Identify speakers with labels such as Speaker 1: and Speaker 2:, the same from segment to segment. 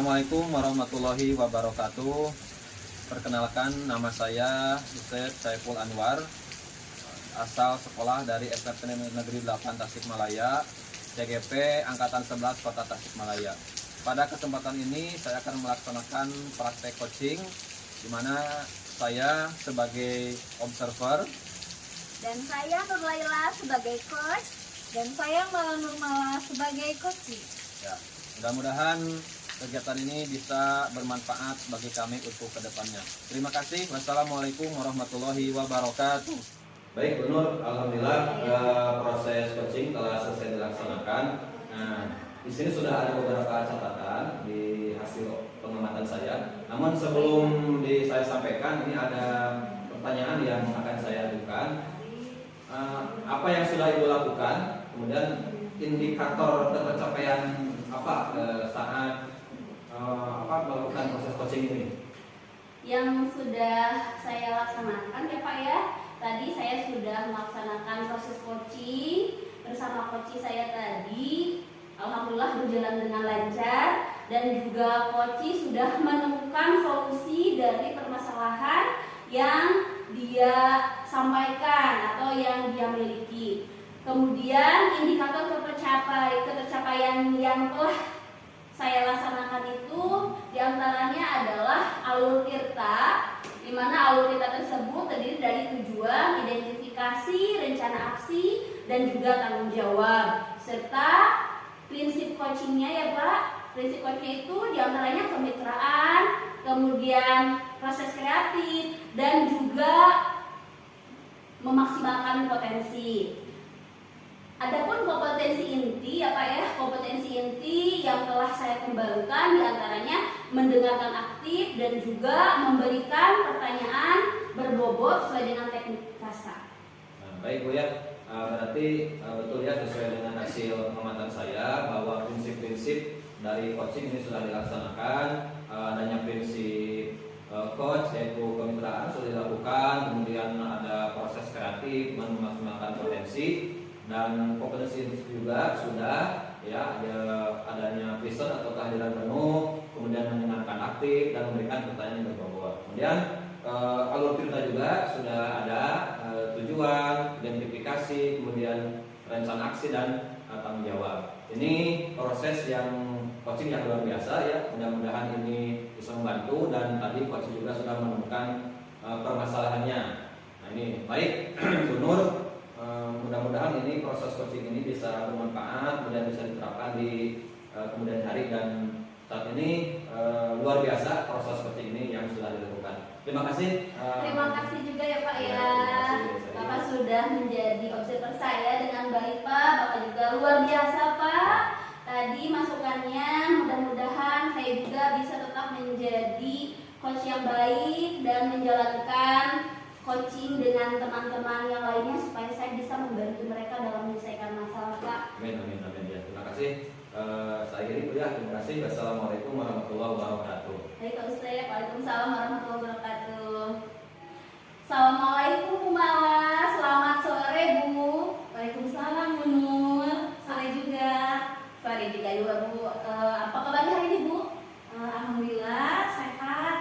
Speaker 1: Assalamualaikum warahmatullahi wabarakatuh. Perkenalkan, nama saya Ustadz Saiful Anwar, asal sekolah dari SMK Negeri 8 Tasikmalaya, CGP Angkatan 11 Kota Tasikmalaya. Pada kesempatan ini saya akan melaksanakan praktek coaching, di mana saya sebagai observer
Speaker 2: dan saya Nur Laila sebagai coach, dan saya Mala Nurmala sebagai coaching.
Speaker 1: Ya, mudah-mudahan kegiatan ini bisa bermanfaat bagi kami untuk kedepannya. Terima kasih. Wassalamualaikum warahmatullahi wabarakatuh. Baik, Bu Nur, alhamdulillah proses coaching telah selesai dilaksanakan. Nah, di sini sudah ada beberapa catatan di hasil pengamatan saya. Namun sebelum saya sampaikan, ini ada pertanyaan yang akan saya ajukan. Apa yang sudah Ibu lakukan? Kemudian indikator tercapaian apa saat melakukan proses coaching ini?
Speaker 3: Yang sudah saya laksanakan ya Pak ya, tadi saya sudah melaksanakan proses coaching bersama coach saya tadi. Alhamdulillah berjalan dengan lancar, dan juga coach sudah menemukan solusi dari permasalahan yang dia sampaikan atau yang dia miliki. Kemudian indikator ketercapaian yang telah saya laksanakan itu diantaranya adalah alur tirta, di mana alur tirta tersebut terdiri dari tujuan, identifikasi, rencana aksi, dan juga tanggung jawab, serta prinsip coachingnya ya Pak. Prinsip coaching itu diantaranya kemitraan, kemudian proses kreatif, dan juga memaksimalkan potensi. Adapun kompetensi inti ya Pak ya, kompetensi inti yang telah saya kembangkan diantaranya mendengarkan aktif dan juga memberikan pertanyaan berbobot sesuai dengan teknik rasa.
Speaker 1: Nah, baik Bu ya, berarti betul ya, sesuai dengan hasil pengamatan saya bahwa prinsip-prinsip dari coaching ini sudah dilaksanakan. Adanya prinsip coach yaitu kemitraan sudah dilakukan, kemudian ada proses kreatif memaksimalkan potensi, dan kompetensi juga sudah ya, ada adanya vision atau kehadiran penuh, kemudian mendengarkan aktif dan memberikan pertanyaan yang berbobot. Kemudian alur cerita juga sudah ada, tujuan, identifikasi, kemudian rencana aksi dan tanggung jawab. Ini proses yang coaching yang luar biasa ya, mudah-mudahan ini bisa membantu, dan tadi coaching juga sudah menemukan permasalahannya. Nah ini baik Bu Nur, mudah-mudahan ini proses coaching ini bisa bermanfaat, kemudian bisa diterapkan di kemudian hari, dan saat ini luar biasa proses coaching ini yang sudah dilakukan. Terima kasih.
Speaker 3: Terima kasih juga ya Pak ya. Bapak sudah menjadi observer saya dengan baik Pak. Bapak juga luar biasa Pak. Tadi masukannya, mudah-mudahan saya juga bisa tetap menjadi coach yang baik dan menjalankan coaching dengan teman-teman yang lainnya supaya saya bisa membantu mereka dalam menyelesaikan masalah Pak.
Speaker 1: Amin, amin, amin ya. Terima kasih. Saya kira ya, terima kasih. Wassalamualaikum warahmatullahi wabarakatuh.
Speaker 3: Baik Pak Ustaz, waalaikumsalam warahmatullahi wabarakatuh. Assalamualaikum Bu Mala, selamat sore Bu.
Speaker 2: Waalaikumsalam Bu Nur, sore juga.
Speaker 3: Sore juga Bu. Apa kabarnya hari ini Bu?
Speaker 2: Alhamdulillah sehat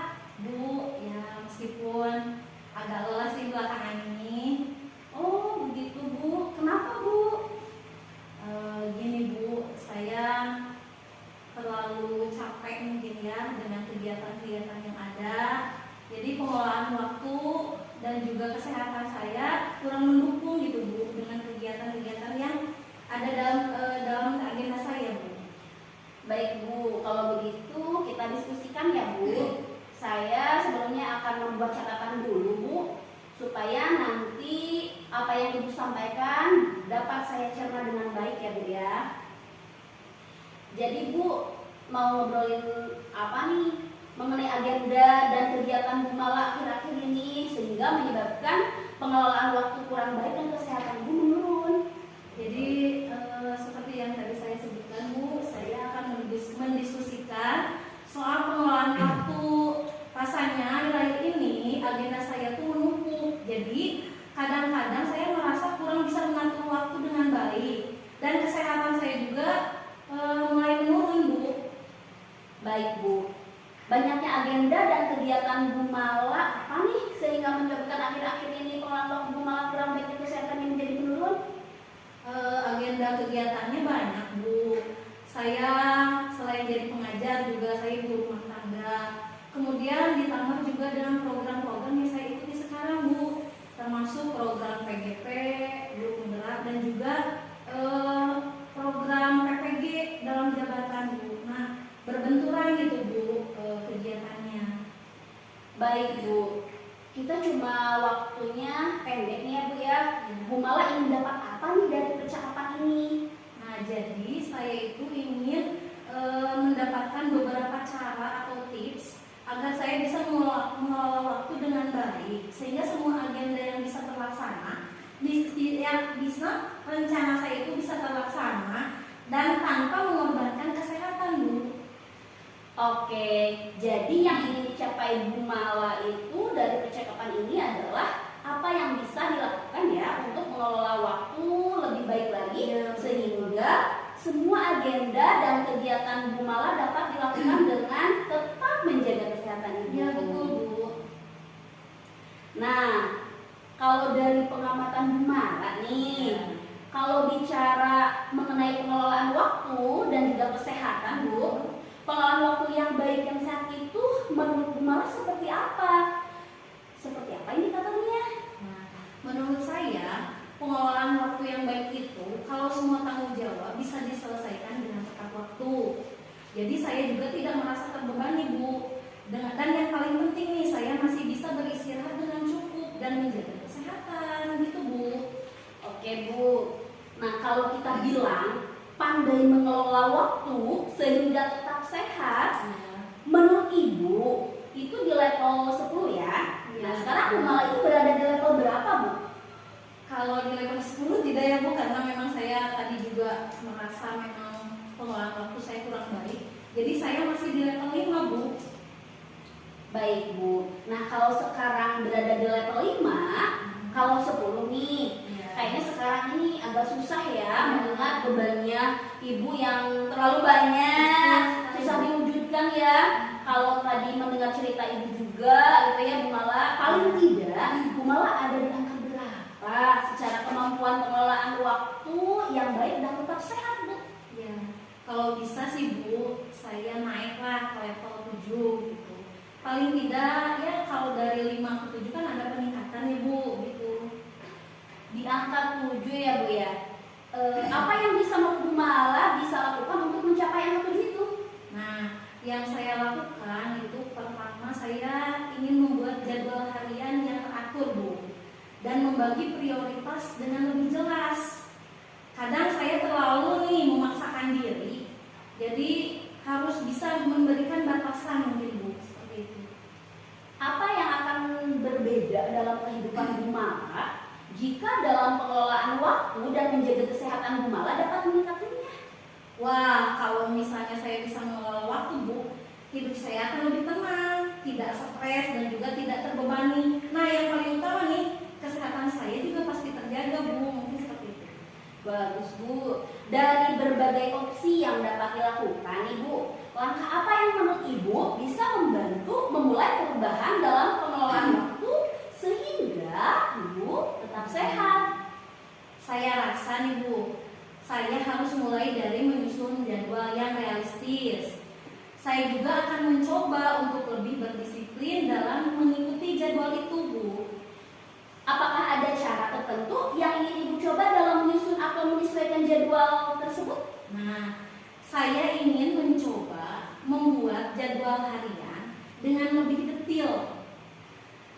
Speaker 2: Bu. Ya meskipun agak lelah sih belakangan ini.
Speaker 3: Oh begitu Bu, kenapa Bu?
Speaker 2: Gini Bu, saya terlalu capek mungkin ya dengan kegiatan-kegiatan yang ada. Jadi pengelolaan waktu dan juga kesehatan saya kurang mendukung gitu Bu dengan kegiatan-kegiatan yang ada dalam agenda saya Bu.
Speaker 3: Baik Bu, kalau begitu kita diskusikan ya Bu. Saya sebelumnya akan membuat catatan dulu Bu, supaya nanti apa yang Ibu sampaikan dapat saya cerna dengan baik ya Bu ya. Jadi Bu, mau ngobrolin apa nih mengenai agenda dan kegiatan Bu Mala akhir-akhir ini sehingga menyebabkan pengelolaan waktu kurang baik dan kesehatan Bu menurun.
Speaker 2: Jadi seperti yang tadi saya sebutkan Bu, saya akan mendiskusikan soal pengelolaan waktu. Rasanya akhir ini agenda saya tuh menumpuk. Jadi kadang-kadang saya merasa kurang bisa mengatur waktu dengan baik, dan kesehatan saya juga mulai menurun Bu.
Speaker 3: Baik Bu, banyaknya agenda dan kegiatan Bu Mala apa nih sehingga menyebabkan akhir-akhir ini pengelolaan waktu Bu Mala kurang baik kesehatan yang menjadi menurun?
Speaker 2: Agenda kegiatannya banyak Bu. Saya selain jadi pengajar juga saya ibu rumah tangga. Kemudian ditambah juga dengan program-program yang saya ikuti sekarang Bu, termasuk program PGP, guru penggerak dan juga program PPG dalam jabatan Bu. Nah, berbenturan gitu Bu kegiatannya.
Speaker 3: Baik Bu, kita cuma waktunya pendek nih ya Bu ya. Bu Mala ingin dapat apa nih dari percakapan ini?
Speaker 2: Nah, jadi saya itu ingin mendapatkan beberapa cara atau tips agar saya bisa mengelola waktu dengan baik, sehingga semua agenda yang bisa terlaksana, yang bisa rencana saya itu bisa terlaksana dan tanpa mengorbankan kesehatan Bu.
Speaker 3: Oke, jadi yang ingin dicapai Bu Mala itu dari percakapan ini adalah apa yang bisa dilakukan ya untuk mengelola waktu lebih baik lagi sehingga semua agenda dan kegiatan Bu Mala dapat dilakukan dengan tetap menjaga kesehatan ibu.
Speaker 2: Ya betul Bu.
Speaker 3: Nah, kalau dari pengamatan Bu Mala nih, kalau bicara mengenai pengelolaan waktu dan juga kesehatan Bu, pengelolaan waktu yang baik dan sehat itu menurut Bu Mala seperti apa? Seperti apa indikatornya?
Speaker 2: Nah, menurut saya pengelolaan waktu yang baik itu kalau semua tanggung jawab bisa diselesaikan dengan tepat waktu. Jadi saya juga tidak merasa terbebani Bu. Dan yang paling penting nih, saya masih bisa beristirahat dengan cukup dan menjaga kesehatan gitu Bu.
Speaker 3: Oke Bu. Nah, kalau kita bilang pandai mengelola waktu sehingga tetap sehat, menurut Ibu itu di level 10 ya. Nah, sekarang Bu Mala itu berada di level berapa Bu?
Speaker 2: Kalau di level 10 tidak ya Bu, karena memang saya tadi juga merasa memang pengelolaan waktu saya kurang baik. Jadi saya masih di level 5 Bu.
Speaker 3: Baik Bu. Nah, kalau sekarang berada di level 5, kalau 10 nih, kayaknya sekarang ini agak susah ya mengingat bebannya Ibu yang terlalu banyak, susah diwujudkan ya. Kalau tadi mendengar cerita Ibu juga gitu ya Bu Mala, paling tidak Bu Mala ada di angka berapa secara kemampuan pengelolaan waktu yang baik dan tetap sehat Bu?
Speaker 2: Ya, kalau bisa sih Bu, saya naiklah ke level 7 gitu. Paling tidak ya kalau dari 5 ke 7 kan ada peningkatan ya Bu gitu.
Speaker 3: Di angka 7 ya Bu ya. Apa yang bisa Bu Mala bisa lakukan untuk mencapai angka 7 itu?
Speaker 2: Nah, yang saya lakukan itu pertama saya ingin membuat jadwal harian yang teratur Bu, dan membagi prioritas dengan lebih jelas. Kadang saya terlalu nih memaksakan diri, jadi harus bisa memberikan batasan mungkin Bu, seperti itu.
Speaker 3: Apa yang akan berbeda dalam kehidupan Bu Mala jika dalam pengelolaan waktu dan menjaga kesehatan Bu Mala dapat meningkatkannya?
Speaker 2: Wah, kalau misalnya saya bisa mengelola waktu Bu, hidup saya akan lebih tenang, tidak stres dan juga tidak terbebani. Nah, yang paling utama nih, kesehatan saya juga pasti terjaga Bu, mungkin seperti itu.
Speaker 3: Bagus Bu. Dari berbagai opsi yang dapat dilakukan Ibu, langkah apa yang menurut Ibu bisa membantu memulai perubahan dalam pengelolaan waktu sehingga Ibu tetap sehat?
Speaker 2: Saya rasa nih Bu, saya harus mulai dari menyusun jadwal yang realistis. Saya juga akan mencoba untuk lebih berdisiplin dalam mengikuti jadwal itu Bu.
Speaker 3: Apakah ada cara tertentu yang ingin Ibu coba dalam menyusun atau menyesuaikan jadwal tersebut?
Speaker 2: Nah, saya ingin mencoba membuat jadwal harian dengan lebih detail.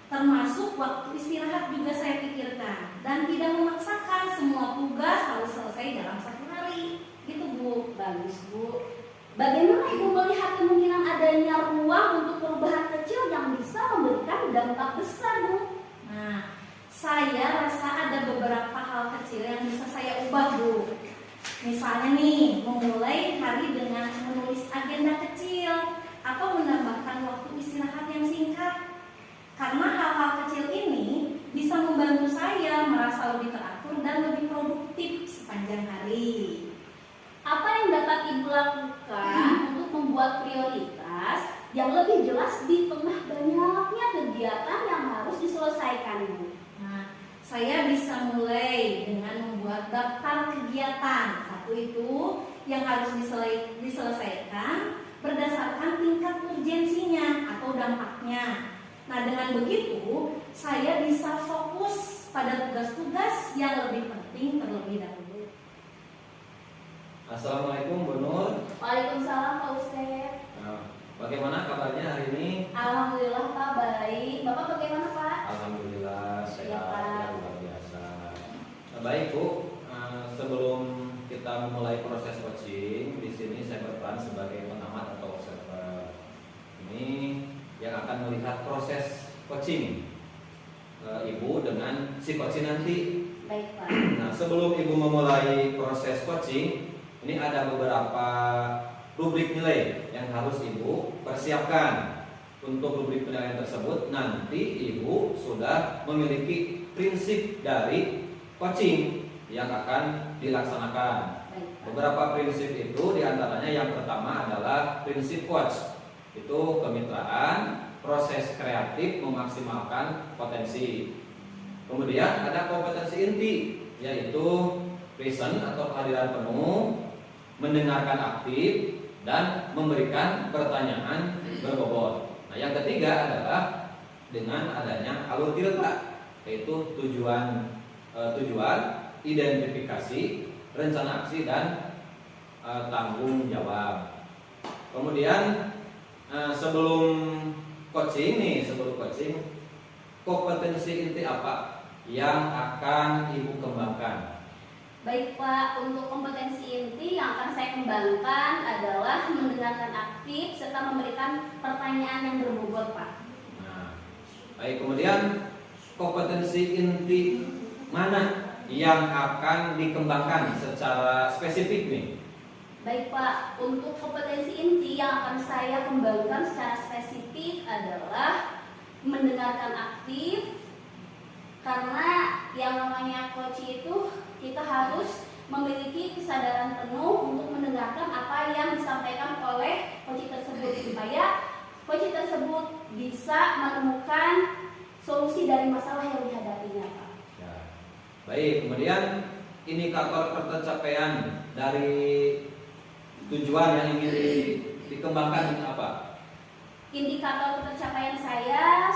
Speaker 2: Termasuk waktu istirahat juga saya pikirkan, dan tidak memaksakan semua tugas harus selesai dalam 1 hari. Gitu Bu.
Speaker 3: Bagus Bu. Bagaimana Ibu melihat kemungkinan adanya ruang untuk perubahan kecil yang bisa memberikan dampak besar Bu?
Speaker 2: Nah, saya rasa ada beberapa hal kecil yang bisa saya ubah Bu. Misalnya nih, memulai hari dengan menulis agenda kecil atau menambahkan waktu istirahat yang singkat. Karena hal-hal kecil ini bisa membantu saya merasa lebih teratur dan lebih produktif sepanjang hari.
Speaker 3: Apa yang dapat Ibu lakukan untuk membuat prioritas yang lebih jelas di tengah banyaknya kegiatan yang harus diselesaikan, Bu.
Speaker 2: Nah, saya bisa mulai dengan membuat daftar kegiatan. Satu itu yang harus diselesaikan berdasarkan tingkat urgensinya atau dampaknya. Nah, dengan begitu saya bisa fokus pada tugas-tugas yang lebih penting terlebih dahulu.
Speaker 1: Assalamualaikum Bu Nur.
Speaker 3: Waalaikumsalam Pak Ustadz.
Speaker 1: Nah, bagaimana kabarnya hari ini?
Speaker 3: Alhamdulillah Pak, baik. Bapak bagaimana Pak?
Speaker 1: Alhamdulillah sehat
Speaker 3: Ya, Pak.
Speaker 1: ya, luar biasa. Nah, baik Bu, sebelum kita memulai proses coaching, di sini saya berperan sebagai pengamat atau observer. Ini yang akan melihat proses coaching Ibu dengan si coaching nanti.
Speaker 3: Baik Pak.
Speaker 1: Nah, sebelum Ibu memulai proses coaching, ini ada beberapa rubrik nilai yang harus Ibu persiapkan. Untuk rubrik penilaian tersebut nanti Ibu sudah memiliki prinsip dari coaching yang akan dilaksanakan.
Speaker 3: Baik Pak.
Speaker 1: Beberapa prinsip itu diantaranya yang pertama adalah prinsip coach. Itu kemitraan, proses kreatif memaksimalkan potensi. Kemudian ada kompetensi inti, yaitu present atau kehadiran penuh, mendengarkan aktif, dan memberikan pertanyaan berbobot. Nah, yang ketiga adalah dengan adanya alur tirta, yaitu tujuan, identifikasi, rencana aksi, dan tanggung jawab. Kemudian sebelum coaching, kompetensi inti apa yang akan Ibu kembangkan?
Speaker 3: Baik Pak, untuk kompetensi inti yang akan saya kembangkan adalah mendengarkan aktif serta memberikan pertanyaan yang berbobot Pak.
Speaker 1: Nah, baik, kemudian kompetensi inti mana yang akan dikembangkan secara spesifik nih?
Speaker 3: Baik Pak, untuk kompetensi inti yang akan saya kembangkan secara spesifik adalah mendengarkan aktif, karena yang namanya coach itu kita harus memiliki kesadaran penuh untuk mendengarkan apa yang disampaikan oleh coach tersebut supaya coach tersebut bisa menemukan solusi dari masalah yang dihadapinya Pak.
Speaker 1: Ya. Baik, kemudian indikator tercapaian dari tujuan yang ingin dikembangkan ini apa?
Speaker 3: Indikator pencapaian saya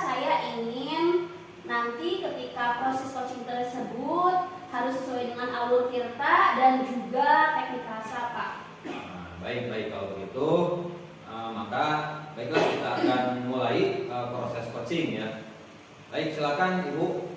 Speaker 3: ingin nanti ketika proses coaching tersebut harus sesuai dengan alur tirta dan juga teknik rasa Pak.
Speaker 1: Nah, baik kalau begitu, maka baiklah kita akan mulai proses coaching ya. Baik, silakan Ibu